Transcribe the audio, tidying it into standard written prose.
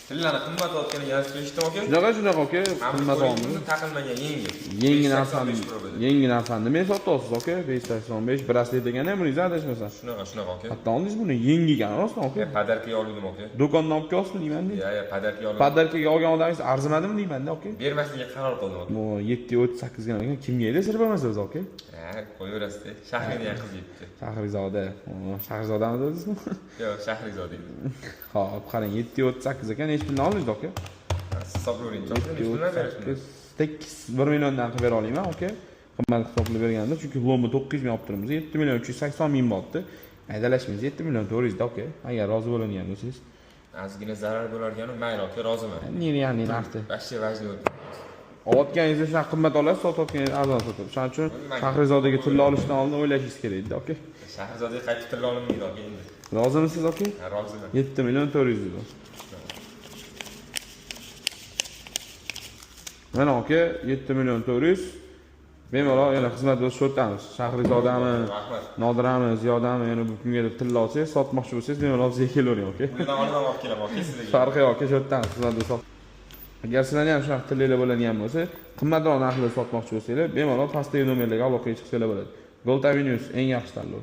Tillarni qimmat otgani yozib kelishdim aka. Shunaqa aka, qimmat olmaymiz. Taqilmagan yangi. Yangi narsani men sotyapsiz aka, 585 braslet degani ham buni adashmasam. Shunaqa aka. Hatto oldingiz buni yangigan rostmi aka? Padarkaga oldim aka. Do'kondan olib kelyapsizmi deyman-da. Padarkaga oldim. Padarkaga olgan odamingiz arzimadimi deyman-da aka? Bermaslikka qaror qildim aka. Bu 738 gan ekan, kimga edi sir bo'lmasa o'zi aka? Qo'yaverasiz. Shahriga qiz yetdi. Shahrizoda. Shahrizodami dedingizmi? Yo'q, Shahrizoda edi. Xo'p, qarang 738 ekan, nech pulni oldingiz aka? Hisoblayvering. Nech puldan berishimiz? 1 milliondan qilib bera olaman aka. Qimmat hisoblab berganda, chunki lomni 900 ming olib turibmiz. 7 million 380 ming bo'libdi. Aydalashimiz 7 million 400 da aka. Agar rozi bo'ladigan bo'lsangiz. Ozgina zarar bo'larganu, mayli aka, roziman. Yani narxi. Vashti vajni o'tdi. Olayotganingizni shunaqa qimmat olasiz, sotayotganingiz arzon sotadi. Shuning uchun Shahrizodaga tilla olishdan oldin o'ylashingiz kerak edi aka. Shahrizodaga qaytib tilla olmaydi aka endi. Rozimisiz aka? Ha, roziman. 7 million 400 da. Mana aka 7 million 400. Bemalol yana xizmat o'z shotamiz. Shahrizodami, Nodirami, Ziyodami yana bu kunga deb tilla olsangiz, sotmoqchi bo'lsangiz bemalol bizga kelavering aka. Bundan oldin olib kelaman aka sizlarga. Farqi yo'q aka, shotamiz xizmat o'z. Agar sizlarga ham shunaqa tillaylar bo'ladigan bo'lsa, qimmatroq narxda sotmoqchi bo'lsanglar, bemalol pastdagi nomerlarga aloqaga chiqsanglar bo'ladi. Gold Avenue eng yaxshi tanlov.